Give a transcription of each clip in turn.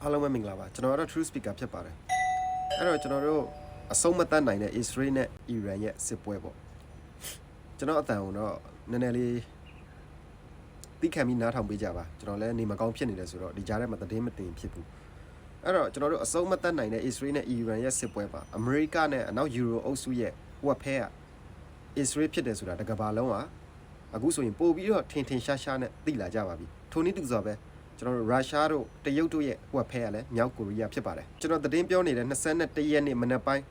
အားလုံးပဲမင်္ဂလာပါကျွန်တော်ကတော့ True Speaker ဖြစ်ပါတယ်အဲ့တော့ကျွန်တော်တို့အဆုံးမတတ်နိုင်တဲ့ Israel နဲ့ Iran ရဲ့စစ်ပွဲပေါ့ကျွန်တော်အတန်ကိုတော့နည်းနည်းလေးသိခံပြီးနားထောင်ပေးကြပါကျွန်တော်လည်းနေမကောင်းဖြစ်နေတယ်ဆိုတော့ဒီကြားထဲမှာသတင်းမတင်ဖြစ်ဘူးအဲ့တော့ကျွန်တော်တို့အဆုံးမတတ်နိုင်တဲ့ Israel နဲ့ Iran ရဲ့စစ်ပွဲပါအမေရိကနဲ့အနောက်ယူရိုအုပ်စုရဲ့ဝက်ဖဲက Israel ဖြစ်တယ်ဆိုတာတကဘာလုံးကအခုဆိုရင်ပို့ပြီးတော့ထင်ထင်ရှားရှားနဲ့သိလာကြပါပြီထိုနည်းတူစွာပဲကျွန်တော်တို့ရုရှားတို့တရုတ်တို့ရဲ့ဝက်ဖဲကလည်းမြောက်ကိုရီးယားဖြစ်ပါတယ်ကျွန်တော်သတင်းပြောနေတဲ့21ရက်နေ့မနက်ပိုင်း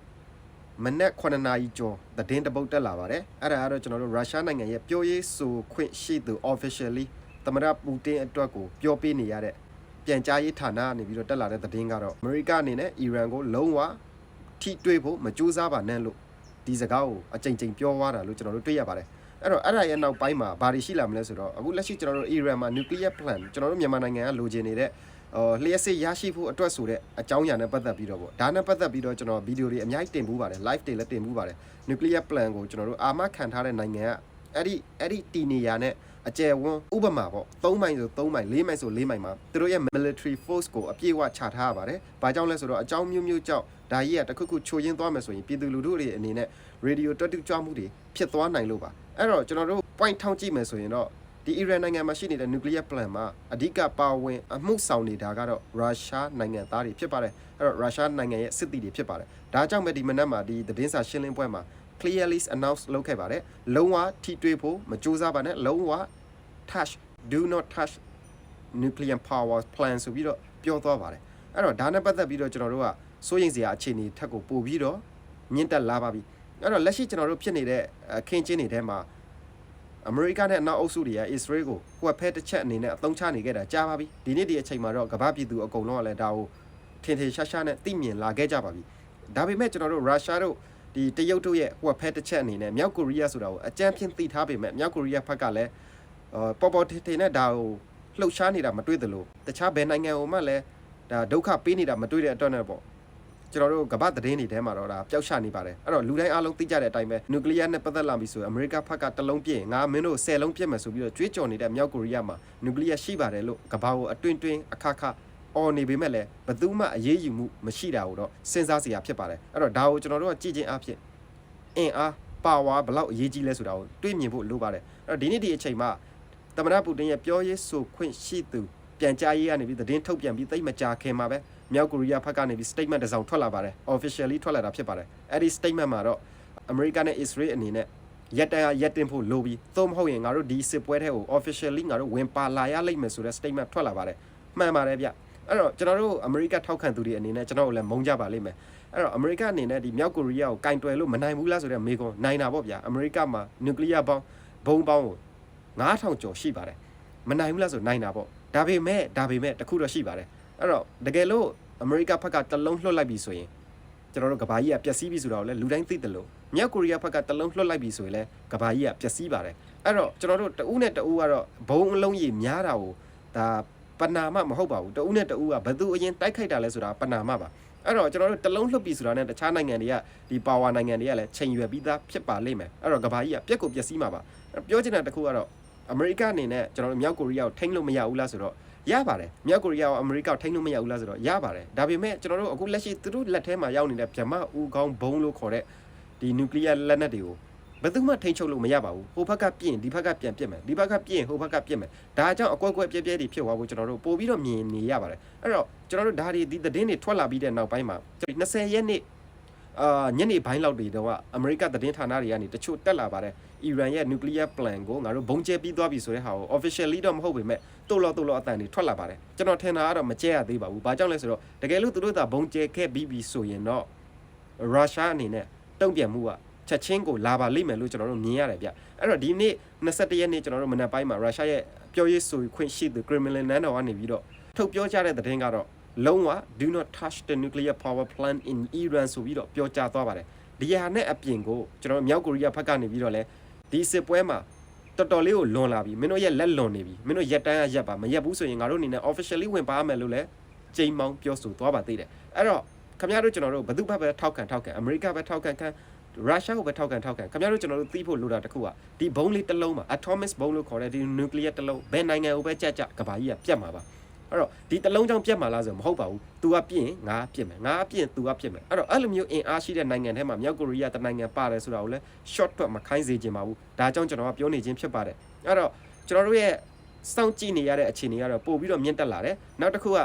မနက်9နာရီကျော်သတင်းတပုတ်တက်လာပါတယ်အဲ့ဒါကတော့ကျွန်တော်တို့ရုရှားနိုင်ငံရဲ့ပြောရေးဆိုခွင့်ရှိသူ officially သမ္မတပူတင်အတွက်ကိုပြောပေးနေရတဲ့ပြန်ကြားရေးဌာနကနေပြီးတော့တက်လာတဲ့သတင်းကတော့အမေရိကအနေနဲ့အီရန်ကိုလုံးဝထိတွေ့ဖို့မကြိုးစားပါနဲ့လို့ဒီစကားကိုအကြိမ်ကြိမ်ပြောသွားတာလို့ကျွန်တော်တို့တွေ့ရပါတယ်အဲ့တော့အဲ့ဒါရဲ့နောက်ပိုင်းမှာဘာတွေရှိလာမလဲဆိုတော့အခုလက်ရှိကျွန်တော်တို့ Iran မှာ nuclear plan ကျွန်တော်တို့မြန်မာနိုင်ငံကလိုချင်နေတဲ့လျှက်စစ်ရရှိဖို့အတွက်ဆိုတဲ့အကြောင်းအရာနဲ့ပတ်သက်ပြီးတော့ပေါ့ဒါနဲ့ပတ်သက်ပြီးတော့ကျွန်တော်ဗီဒီယိုတွေအများကြီးတင်မှုပါတယ် live တွေလည်းတင်မှုပါတယ် nuclear plan ကိုကျွန်တော်တို့အာမခံထားတဲ့နိုင်ငံကအဲ့ဒီတီနေယာနဲ့အကျယ်ဝန်းဥပမာပေါ့3မိုင်ဆို3မိုင်4မိုင်ဆို4မိုင်မှာသူတို့ရဲ့ military force ကိုအပြည့်အဝချထားရပါတယ်။ဘာကြောင့်လဲဆိုတော့အကြောင်းမျိုးမျိုးကြောင့်ဒါကြီးကတခုခုချိုးရင်းသွားမယ်ဆိုရင်ပြည်သူလူထုတွေအနေနဲ့ radio တွတ်တူကြွမှုတွေဖြစ်သွားနိုင်လို့ပါ။အဲ့တော့ကျွန်တော်တို့ point ထောင်းကြည့်မယ်ဆိုရင်တော့ဒီ Iran နိုင်ငံမှာရှိနေတဲ့ nuclear plan မှာအဓိကပါဝင်အမှုဆောင်နေတာကတော့ရုရှားနိုင်ငံသားတွေဖြစ်ပါတယ်။အဲ့တော့ရုရှားနိုင်ငံရဲ့စစ်သည်တွေဖြစ်ပါတယ်။ဒါကြောင့်ပဲဒီမနက်မှာဒီသတင်းစာရှင်းလင်းပွဲမှာ clearly announce လုပ်ခဲ့ပါတယ်။လုံးဝထိတွေ့ဖို့မကြိုးစားပါနဲ့လုံးဝdo not touch nuclear power plant ဆိုပြီးတော့ပြောသွားပါတယ်အဲ့တော့ဒါနဲ့ပတ်သက်ပြီးတော့ကျွန်တော်တို့ကစိုးရိမ်စရာအခြေအနေထက်ကိုပို့ပြီးတော့မြင့်တက်လာပါပြီအဲ့တော့လက်ရှိကျွန်တော်တို့ဖြစ်နေတဲ့ခင်းချင်းတွေထဲမှာအမေရိကနဲ့နောက်အုပ်စုတွေက Israel ကိုကွက်ဖဲတစ်ချက်အနေနဲ့အသုံးချနေခဲ့တာကြားပါပြီဒီနေ့ဒီအချိန်မှာတော့ကမ္ဘာပြည်သူအကုန်လုံးကလည်းဒါကိုထင်ထင်ရှားရှားနဲ့သိမြင်လာခဲ့ကြပါပြီဒါပေမဲ့ကျွန်တော်တို့ရုရှားတို့ဒီတရုတ်တို့ရဲ့ကွက်ဖဲတစ်ချက်အနေနဲ့မြောက်ကိုရီးယားဆိုတာကိုအကြမ်းဖျင်းသိထားပေမဲ့မြောက်ကိုရီးယားဘက်ကလည်းပေါ်ထင်နဲ့ဒါကိုလှုပ်ရှားနေတာမတွေ့သလိုတခြားဘယ်နိုင်ငံကိုမှလည်းဒါဒုက္ခပေးနေတာမတွေ့တဲ့အတွက်နဲ့ပေါ့ကျွန်တော်တို့ကမ္ဘာသတင်းတွေထဲမှာတော့ဒါပျောက်ချနေပါတယ်အဲ့တော့လူတိုင်းအားလုံးသိကြတဲ့အတိုင်းပဲနျူကလ িয়ার နဲ့ပတ်သက်လာပြီဆိုရင်အမေရိကဘက်ကတစ်လုံးပြည့်ငါမင်းတို့10လုံးပြည့်မယ်ဆိုပြီးတော့ကြွေးကြော်နေတဲ့မြောက်ကိုရီးယားမှာနျူကလ িয়ার ရှိပါတယ်လို့ကမ္ဘာကိုအတွင်းအခါအော်နေပေမဲ့လည်းဘယ်သူမှအရေးယူမှုမရှိတာကိုတော့စဉ်းစားစရာဖြစ်ပါတယ်အဲ့တော့ဒါကိုကျွန်တော်တို့ကကြည့်ချင်းအဖြစ်အင်အားပါဝါဘလောက်အရေးကြီးလဲဆိုတာကိုတွေးမြင်ဖို့လိုပါတယ်အဲ့တော့ဒီနေ့ဒီအချိန်မှာသမ္မတပူတင်ရဲ့ပြောရေးဆိုခွင့်ရှိသူပြန်ကြားရေးကနေပြီးသတင်းထုတ်ပြန်ပြီးသိမကြခင်မှာပဲမြောက်ကိုရီးယားဘက်ကနေပြီး statement တစ်စောင်ထွက်လာပါတယ် officially ထွက်လာတာဖြစ်ပါတယ်အဲ့ဒီ statement မှာတော့အမေရိကန်နဲ့ Israel အနေနဲ့ရက်တင်ဖို့လိုပြီးသို့မဟုတ်ရင်ငါတို့ဒီစစ်ပွဲထဲကို officially ငါတို့ဝင်ပါလာရလိမ့်မယ်ဆိုတဲ့ statement ထွက်လာပါတယ်မှန်ပါတယ်ဗျအဲ့တော့ကျွန်တော်တို့အမေရိကထောက်ခံသူတွေအနေနဲ့ကျွန်တော်တို့လည်းမုန်းကြပါလိမ့်မယ်အဲ့တော့အမေရိကအနေနဲ့ဒီမြောက်ကိုရီးယားကိုကင်တွယ်လို့မနိုင်ဘူးလားဆိုတဲ့မေးခွန်းနိုင်တာပေါ့ဗျာအမေရိကမှာ nuclear ဘုံပေါင်းကို9000ကျော်ရှိပါတယ်မနိုင်ဘူးလားဆိုနိုင်တာပေါ့ဒါပေမဲ့တခုတော့ရှိပါတယ်အဲ့တော့တကယ်လို့အမေရိကဘက်ကတလုံးလွှတ်လိုက်ပြီဆိုရင်ကျွန်တော်တို့ကဘာကြီးကပျက်စီးပြီဆိုတော့လေလူတိုင်းသိတယ်လို့မြောက်ကိုရီးယားဘက်ကတလုံးလွှတ်လိုက်ပြီဆိုရင်လည်းကဘာကြီးကပျက်စီးပါတယ်အဲ့တော့ကျွန်တော်တို့တဦးနဲ့တဦးကတော့ဘုံအလုံးကြီးများတာကိုဒါပနာမမဟုတ်ပါဘူးတဦးနဲ့တဦးကဘယ်သူအရင်တိုက်ခိုက်တာလဲဆိုတာပနာမပါအဲ့တော့ကျွန်တော်တို့တလုံးလှုပ်ပြီဆိုတာနဲ့တခြားနိုင်ငံတွေကဒီပါဝါနိုင်ငံတွေကလည်းချိန်ရွယ်ပြီးသားဖြစ်ပါလိမ့်မယ်အဲ့တော့ကဘာကြီးကပြက်ကိုပျက်စီးမှာပါပြောချင်တဲ့တခုကတော့အမေရိကအနေနဲ့ကျွန်တော်တို့မြောက်ကိုရီးယားကိုထိန်းလို့မရဘူးလားဆိုတော့ရပါတယ်မြောက်ကိုရီးယားကိုအမေရိကထိန်းလို့မရဘူးလားဆိုတော့ရပါတယ်ဒါပေမဲ့ကျွန်တော်တို့အခုလက်ရှိသူတို့လက်ထဲမှာရောက်နေတဲ့ဗြဟ္မဦးခေါင်းဘုံလို့ခေါ်တဲ့ဒီနျူကလ িয়ার လက်နက်တွေကိုဘယ်သူမှထိန်းချုပ်လို့မရပါဘူးဟိုဘက်ကပြင်းဒီဘက်ကပြန်ပြစ်မယ်ဒီဘက်ကပြင်းဟိုဘက်ကပြစ်မယ်ဒါကြောင့်အကွက်ပြဲတွေဖြစ်သွားဖို့ကျွန်တော်တို့ပို့ပြီးတော့မြင်နေရပါတယ်အဲ့တော့ကျွန်တော်တို့ဒါဒီသတင်းတွေထွက်လာပြီးတဲ့နောက်ပိုင်းမှာ20ရက်နေ့ညနေပိုင်းလောက်တွေတော့အမေရိကသတင်းဌာနတွေကနေတချို့တက်လာပါတယ်အီရန်ရဲ့ nuclear plan ကိုငါတို့ဘုံကျဲပြီးသွားပြီဆိုတဲ့ဟာကို officially တော့မဟုတ်ပေမဲ့တိုးလောအတန်တွေထွက်လာပါတယ်ကျွန်တော်ထင်တာကတော့မကျဲရသေးပါဘူးဘာကြောင့်လဲဆိုတော့တကယ်လို့သူတို့သာဘုံကျဲခဲ့ပြီးပြီဆိုရင်တော့ရုရှားအနေနဲ့တုံ့ပြန်မှုကချက်ချင်းကိုလာပါလိမ့်မယ်လို့ကျွန်တော်တို့မြင်ရတယ်ဗျအဲ့တော့ဒီနေ့21ရက်နေ့ကျွန်တော်တို့မနက်ပိုင်းမှာရုရှားရဲ့ပြောရေးဆိုခွင့်ရှိသူ Kremlin နန်းတော်ကနေပြီးတော့ထုတ်ပြောကြတဲ့သတင်းကတော့လုံးဝ do not touch the nuclear power plant in Iran ဆိုပြီးတော့ပြောကြားသွားပါတယ်ဒီဟာနဲ့အပြင်ကိုကျွန်တော်မြောက်ကိုရီးယားဘက်ကနေပြီးတော့လဲဒီစစ်ပွဲမှာတော်တော်လေးကိုလွန်လာပြီမင်းတို့ရဲ့လက်လွန်နေပြီမင်းတို့ရက်တန်းရက်ပါမရက်ဘူးဆိုရင်ငါတို့အနေနဲ့ officially ဝင်ပါမယ်လို့လဲကြိမ်မောင်းပြောဆိုသွားပါသေးတယ်အဲ့တော့ခင်ဗျားတို့ကျွန်တော်တို့ဘယ်သူဘက်ပဲထောက်ခံအမေရိကပဲထောက်ခံရုရှားကိုပဲထောက်ခံခင်ဗျားတို့ကျွန်တော်တို့သိဖို့လိုတာတခုကဒီဘုံလေးတစ်လုံးမှာ atomic ဘုံလို့ခေါ်တဲ့ဒီ nuclear တစ်လုံးဘယ်နိုင်ငံကိုပဲကြကဘာကြီးကပြတ်မှာပါ အဲ့တော့ဒီတလုံးချောင်းပြတ်မှာလားဆိုမဟုတ်ပါဘူး तू ကပြင်းငါပြစ်မယ်ငါပြင်း तू ကပြစ်မယ်အဲ့တော့အဲ့လိုမျိုးအင်အားရှိတဲ့နိုင်ငံထဲမှာမြောက်ကိုရီးယားတနိုင်ငံပါတယ်ဆိုတာကိုလည်း short ထွက်မခိုင်းစေချင်ပါဘူးဒါကြောင့်ကျွန်တော်ကပြောနေခြင်းဖြစ်ပါတယ်အဲ့တော့ကျွန်တော်တို့ရဲ့စောင့်ကြည့်နေရတဲ့အခြေအနေကတော့ပို့ပြီးတော့မြင့်တက်လာတယ်နောက်တစ်ခုက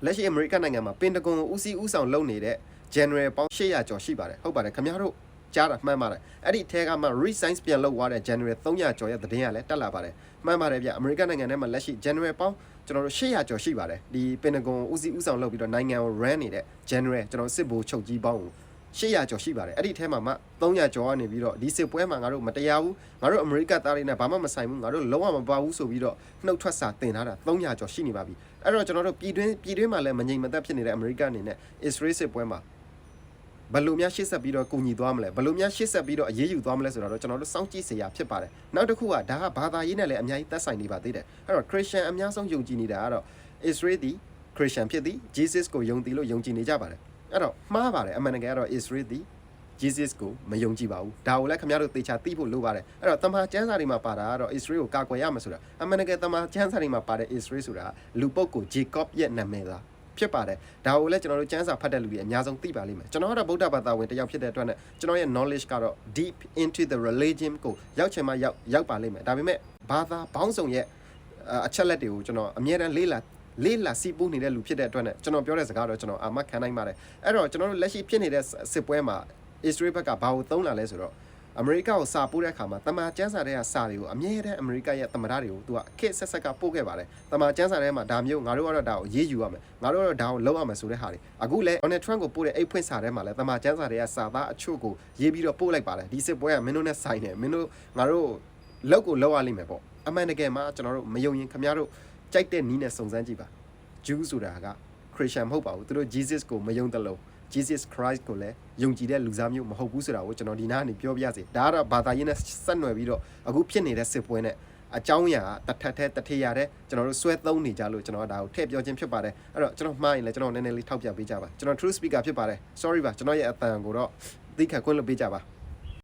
လက်ရှိအမေရိကန်နိုင်ငံမှာပင်တဂွန်ဦးစီးဦးဆောင်လုပ်နေတဲ့ general ပေါင်း800ကျော်ရှိပါတယ်ဟုတ်ပါတယ်ခင်ဗျားတို့ကြားတာမှန်ပါတယ်အဲ့ဒီထဲကမှ resign ပြန်လုပ်သွားတဲ့ general 300ကျော်ရဲ့သတင်းကလည်းတက်လာပါတယ်မှန်ပါတယ်ဗျအမေရိကန်နိုင်ငံထဲမှာလက်ရှိ general ပေါင်းကျွန်တော်တို့800ကျော်ရှိပါတယ်ဒီပင်တဂွန်ဦးစီးဦးဆောင်လုပ်ပြီးတော့နိုင်ငံကို run နေတဲ့ general ကျွန်တော်စစ်ဗိုလ်ချုပ်ကြီးပေါင်းကို800ကျော်ရှိပါတယ်အဲ့ဒီထဲမှာမှ300ကျော်ကနေပြီးတော့ဒီစစ်ပွဲမှာငါတို့မတရားဘူးငါတို့အမေရိကသားတွေနဲ့ဘာမှမဆိုင်ဘူးငါတို့လုံးဝမပါဘူးဆိုပြီးတော့နှုတ်ထွက်စာတင်ထားတာ300ကျော်ရှိနေပါပြီအဲ့တော့ကျွန်တော်တို့ပြည်တွင်းမှာလည်းမငြိမ်မသက်ဖြစ်နေတဲ့အမေရိကအနေနဲ့ Israel စစ်ပွဲမှာဘယ်လိုများရှေ့ဆက်ပြီးတော့ကူညီသွားမလဲဘယ်လိုများရှေ့ဆက်ပြီးတော့အရေးယူသွားမလဲဆိုတော့ကျွန်တော်တို့စောင့်ကြည့်စရာဖြစ်ပါတယ်နောက်တစ်ခုကဒါကဘာသာရေးနဲ့လည်းအများကြီးသက်ဆိုင်နေပါသေးတယ်အဲ့တော့ Christian အများဆုံးယုံကြည်နေတာကတော့ Israel ဒီ Christian ဖြစ်သည် Jesus ကိုယုံကြည်လို့ယုံကြည်နေကြပါတယ်အဲ့တော့မှားပါတယ်အမှန်တကယ်ကတော့ Israel ဒီ Jesus ကိုမယုံကြည်ပါဘူးဒါကိုလည်းခင်ဗျားတို့သေချာသိဖို့လိုပါတယ်အဲ့တော့တမန်ကျမ်းစာတွေမှာပါတာကတော့ Israel ကိုကာကွယ်ရမှာဆိုတာအမှန်တကယ်တမန်ကျမ်းစာတွေမှာပါတဲ့ Israel ဆိုတာလူပုဂ္ဂိုလ် Jacob ရဲ့နာမည်လားဖြစ်ပါတယ်ဒါကိုလည်းကျွန်တော်တို့ကျမ်းစာဖတ်တဲ့လူတွေအများဆုံးသိပါလိမ့်မယ်ကျွန်တော်ကတော့ဗုဒ္ဓဘာသာဝင်တစ်ယောက်ဖြစ်တဲ့အတွက်နဲ့ကျွန်တော်ရဲ့ knowledge ကတော့ deep into the religion ကိုရောက်ချင်မှရောက်ပါလိမ့်မယ်ဒါပေမဲ့ဘာသာဘောင်းဆောင်ရဲ့အချက်လက်တွေကိုကျွန်တော်အမြဲတမ်းလေးလာစီးပူးနေတဲ့လူဖြစ်တဲ့အတွက်နဲ့ကျွန်တော်ပြောတဲ့စကားတော့ကျွန်တော်အာမခံနိုင်ပါတယ်အဲ့တော့ကျွန်တော်တို့လက်ရှိဖြစ်နေတဲ့စစ်ပွဲမှာ Israel ဘက်ကဘာကိုသုံးလာလဲဆိုတော့အမေရိကကိုစာပို့တဲ့အခါမှာတမန်ကျမ်းစာတွေကစာတွေကိုအမြဲတမ်းအမေရိကရဲ့သမ္မတတွေကိုသူကခက်ဆက်ဆက်ကပို့ခဲ့ပါတယ်တမန်ကျမ်းစာထဲမှာဒါမျိုးငါတို့ကတော့ဒါကိုရေးယူရမယ်ငါတို့ကတော့ဒါကိုလုပ်ရမယ်ဆိုတဲ့ဟာတွေအခုလည်း Donald Trump ကိုပို့တဲ့အိတ်ဖွင့်စာထဲမှာလည်းတမန်ကျမ်းစာတွေကစာသားအချို့ကိုရေးပြီးတော့ပို့လိုက်ပါတယ်ဒီစစ်ပွဲကမင်းတို့နဲ့ဆိုင်တယ်မင်းတို့ငါတို့လောက်ကိုလောက်ရလိမ့်မယ်ပေါ့အမှန်တကယ်မှာကျွန်တော်တို့မယုံရင်ခင်ဗျားတို့ကြိုက်တဲ့နီးနဲ့စုံစမ်းကြည့်ပါ Jew ဆိုတာက Christian မဟုတ်ပါဘူးသူတို့ Jesus ကိုမယုံတလို့Jesus Christ ကိုလည်းယုံကြည်တဲ့လူသားမျိုးမဟုတ်ဘူးဆိုတာကိုကျွန်တော်ဒီနားကနေပြောပြရစီဒါကတော့ဘာသာရေးနဲ့ဆက်နွယ်ပြီးတော့အခုဖြစ်နေတဲ့စစ်ပွဲနဲ့အကြောင်းအရာတထက်ထဲတထေရတဲ့ကျွန်တော်တို့ဆွဲသုံးနေကြလို့ကျွန်တော်ဒါကိုထည့်ပြောခြင်းဖြစ်ပါတယ်အဲ့တော့ကျွန်တော်မှားရင်လည်းကျွန်တော်နည်းနည်းလေးထောက်ပြပေးကြပါကျွန်တော် true speaker ဖြစ်ပါတယ် sorry ပါကျွန်တော်ရဲ့အတန်ကိုတော့သိခါခွင့်လုပ်ပေးကြပါ